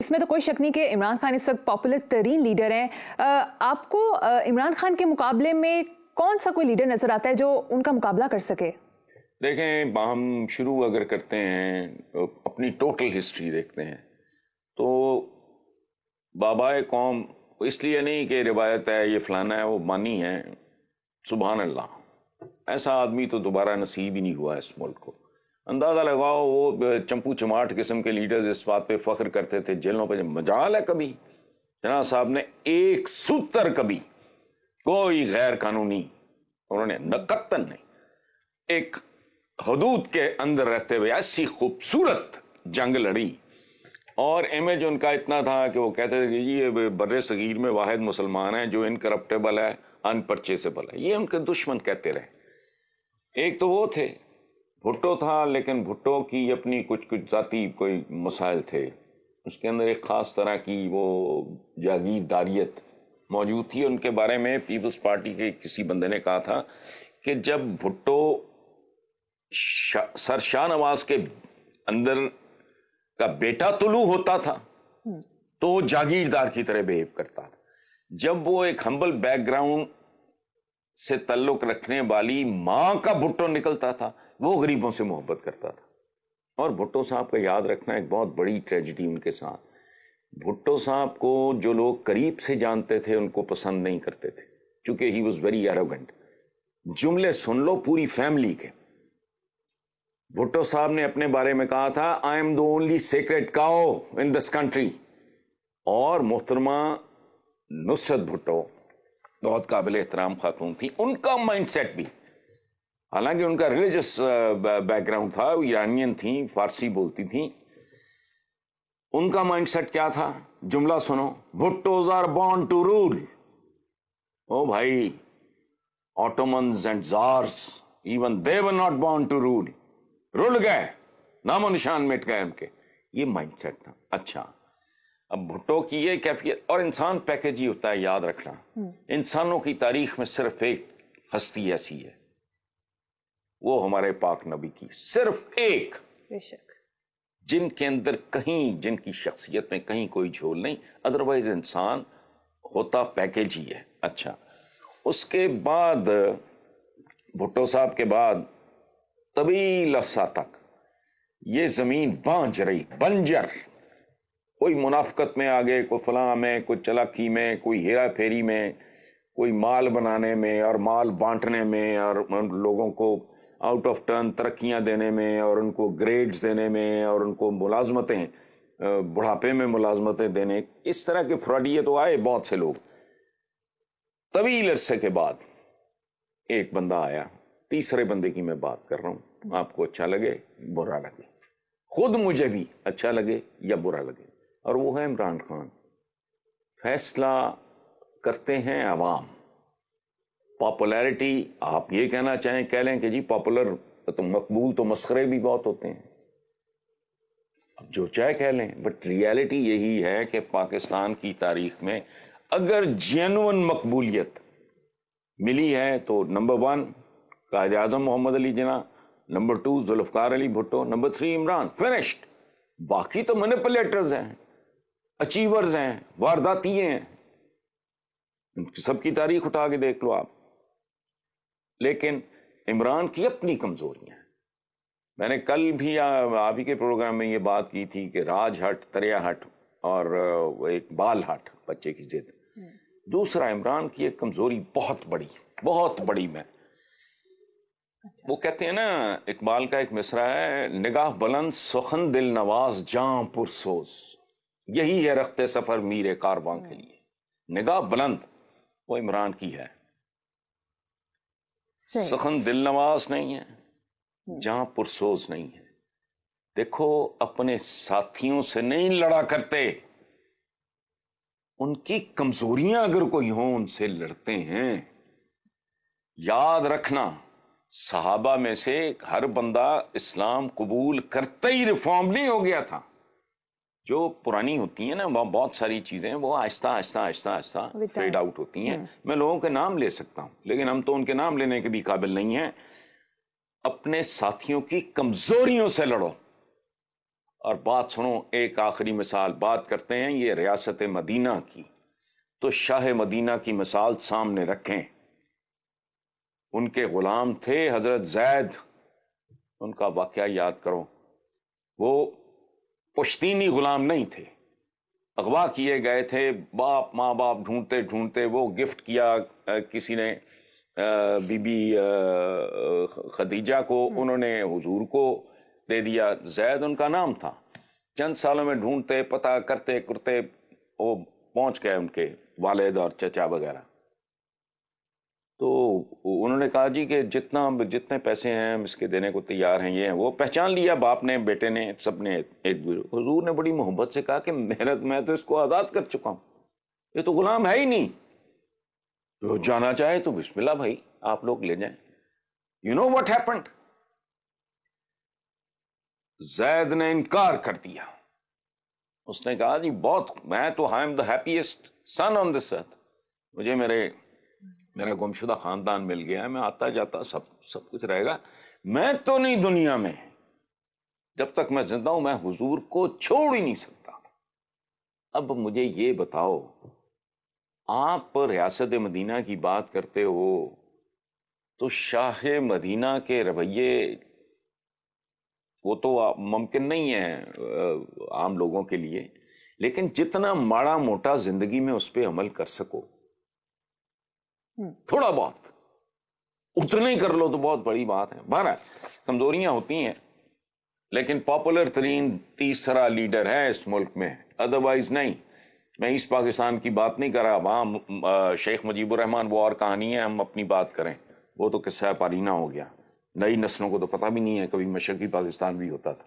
اس میں تو کوئی شک نہیں کہ عمران خان اس وقت پاپولر ترین لیڈر ہیں. آپ کو عمران خان کے مقابلے میں کون سا کوئی لیڈر نظر آتا ہے جو ان کا مقابلہ کر سکے؟ دیکھیں، ہم شروع اگر کرتے ہیں اپنی ٹوٹل ہسٹری دیکھتے ہیں تو بابائے قوم اس لیے نہیں کہ روایت ہے یہ فلانا ہے وہ مانی ہے، سبحان اللہ، ایسا آدمی تو دوبارہ نصیب ہی نہیں ہوا اس ملک کو. اندازہ لگاؤ وہ چمپو چماٹ قسم کے لیڈرز اس بات پہ فخر کرتے تھے جیلوں پہ. مجال ہے کبھی جناح صاحب نے ایک ستر کبھی کوئی غیر قانونی، انہوں نے نقطن نہیں، ایک حدود کے اندر رہتے ہوئے ایسی خوبصورت جنگ لڑی. اور امیج ان کا اتنا تھا کہ وہ کہتے تھے کہ یہ بر صغیر میں واحد مسلمان ہیں جو انکرپٹیبل ہے، ان پرچیسیبل ہے. یہ ان کے دشمن کہتے رہے. ایک تو وہ تھے، بھٹو تھا، لیکن بھٹو کی اپنی کچھ ذاتی کوئی مسائل تھے. اس کے اندر ایک خاص طرح کی وہ جاگیرداریت موجود تھی. ان کے بارے میں پیپلز پارٹی کے کسی بندے نے کہا تھا کہ جب بھٹو سر شاہ نواز کے اندر کا بیٹا طلوع ہوتا تھا تو وہ جاگیردار کی طرح بہیو کرتا تھا. جب وہ ایک ہمبل بیک گراؤنڈ سے تعلق رکھنے والی ماں کا بھٹو نکلتا تھا وہ غریبوں سے محبت کرتا تھا. اور بھٹو صاحب کا یاد رکھنا ایک بہت بڑی ٹریجڈی ان کے ساتھ، بھٹو صاحب کو جو لوگ قریب سے جانتے تھے ان کو پسند نہیں کرتے تھے کیونکہ ہی واز ویری ایروگنٹ. جملے سن لو پوری فیملی کے. بھٹو صاحب نے اپنے بارے میں کہا تھا I am the only secret cow in this country. اور محترمہ نصرت بھٹو بہت قابل احترام خاتون تھی. ان کا مائنڈ سیٹ بھی، حالانکہ ان کا ریلیجس بیک گراؤنڈ تھا، وہ ایرانین تھیں، فارسی بولتی تھیں. ان کا مائنڈ سیٹ کیا تھا؟ جملہ سنو، Bhuttos are born to rule. او بھائی، Ottomans and tsars even they were not born to rule. رول گئے، نام و نشان مٹ گئے ان کے. یہ مائنڈ سیٹ تھا. اچھا، اب بھٹو کی یہ کیفیت، اور انسان پیکج ہی ہوتا ہے، یاد رکھنا. انسانوں کی تاریخ میں صرف ایک ہستی ایسی ہے، وہ ہمارے پاک نبی کی، صرف ایک، جن کے اندر کہیں، جن کی شخصیت میں کہیں کوئی جھول نہیں. ادروائز انسان ہوتا پیکج ہی ہے. اچھا، اس کے بعد بھٹو صاحب کے بعد طویل عرصہ تک یہ زمین بانجھ رہی، بنجر. کوئی منافقت میں آگے، کوئی فلاں میں، کوئی چلاکی میں، کوئی ہیرا پھیری میں، کوئی مال بنانے میں اور مال بانٹنے میں اور لوگوں کو آؤٹ آف ٹرن ترقیاں دینے میں اور ان کو گریڈز دینے میں اور ان کو ملازمتیں، بڑھاپے میں ملازمتیں دینے. اس طرح کے فراڈیے تو آئے بہت سے لوگ. طویل عرصے کے بعد ایک بندہ آیا، تیسرے بندے کی میں بات کر رہا ہوں، آپ کو اچھا لگے برا لگے، خود مجھے بھی اچھا لگے یا برا لگے، اور وہ ہے عمران خان. فیصلہ کرتے ہیں عوام. پاپولیرٹی آپ یہ کہنا چاہیں کہہ لیں کہ جی پاپولر تو مقبول تو مسخرے بھی بہت ہوتے ہیں، اب جو چاہے کہہ لیں، بٹ ریالٹی یہی ہے کہ پاکستان کی تاریخ میں اگر جینون مقبولیت ملی ہے تو نمبر 1 قائد اعظم محمد Ali Jinnah, number 2 Zulfiqar Ali Bhutto, number 3 Imran. Finished. باقی تو مینیپولیٹرز ہیں، اچیورز ہیں، وارداتیے ہیں، سب کی تاریخ اٹھا کے دیکھ لو آپ. لیکن عمران کی اپنی کمزوریاں ہیں. میں نے کل بھی آپ ہی کے پروگرام میں یہ بات کی تھی کہ راج ہٹ، تریا ہٹ اور ایک بال ہٹ، بچے کی ضد. دوسرا، عمران کی ایک کمزوری بہت بڑی میں، وہ کہتے ہیں نا، اقبال کا ایک مصرع ہے، نگاہ بلند سخن دل نواز جاں پرسوز. یہی ہے رخت سفر میر کارواں کے لیے. نگاہ بلند وہ عمران کی ہے، سخن دل نواز نہیں ہے، جہاں پرسوز نہیں ہے. دیکھو، اپنے ساتھیوں سے نہیں لڑا کرتے، ان کی کمزوریاں اگر کوئی ہوں ان سے لڑتے ہیں. یاد رکھنا، صحابہ میں سے ہر بندہ اسلام قبول کرتے ہی ریفارم نہیں ہو گیا تھا. جو پرانی ہوتی ہیں نا بہت ساری چیزیں، وہ آہستہ آہستہ آہستہ آہستہ فیڈ آؤٹ ہوتی ہیں. میں لوگوں کے نام لے سکتا ہوں لیکن ہم تو ان کے نام لینے کے بھی قابل نہیں ہیں. اپنے ساتھیوں کی کمزوریوں سے لڑو اور بات سنو، ایک آخری مثال بات کرتے ہیں یہ ریاست مدینہ کی، تو شاہ مدینہ کی مثال سامنے رکھیں۔ ان کے غلام تھے حضرت زید، ان کا واقعہ یاد کرو۔ وہ پشتینی غلام نہیں تھے، اغوا کیے گئے تھے، باپ ماں باپ ڈھونڈتے ڈھونڈتے وہ گفٹ کیا کسی نے بی بی خدیجہ کو، انہوں نے حضور کو دے دیا، زید ان کا نام تھا۔ چند سالوں میں ڈھونڈتے پتہ کرتے کرتے وہ پہنچ گئے ان کے والد اور چچا وغیرہ۔ تو انہوں نے کہا جی کہ جتنے پیسے ہیں ہم اس کے دینے کو تیار ہیں، یہ ہیں وہ، پہچان لیا باپ نے بیٹے نے سب نے ایک حضور نے بڑی محبت سے کہا کہ میں تو اس کو آزاد کر چکا ہوں، یہ تو غلام ہے ہی نہیں، جو جانا چاہے تو بسم اللہ بھائی آپ لوگ لے جائیں۔ یو نو واٹ ہیپنڈ، زید نے انکار کر دیا۔ اس نے کہا جی بہت، میں تو آئی ایم دا ہیپیسٹ سن آن دس ارتھ، مجھے میرا گمشدہ خاندان مل گیا ہے، میں آتا جاتا سب کچھ رہے گا، میں تو نہیں دنیا میں، جب تک میں زندہ ہوں میں حضور کو چھوڑ ہی نہیں سکتا۔ اب مجھے یہ بتاؤ، آپ ریاست مدینہ کی بات کرتے ہو تو شاہ مدینہ کے رویے وہ تو ممکن نہیں ہے عام لوگوں کے لیے، لیکن جتنا ماڑا موٹا زندگی میں اس پہ عمل کر سکو، تھوڑا بہت اتنا ہی کر لو تو بہت بڑی بات ہے۔ بہرحال کمزوریاں ہوتی ہیں، لیکن پاپولر ترین تیسرا لیڈر ہے اس ملک میں، ادروائز نہیں۔ میں ایسٹ پاکستان کی بات نہیں کر رہا، وہاں شیخ مجیب الرحمان وہ اور کہانی ہے، ہم اپنی بات کریں، وہ تو قصہ پارینہ ہو گیا، نئی نسلوں کو تو پتہ بھی نہیں ہے کبھی مشرقی پاکستان بھی ہوتا تھا۔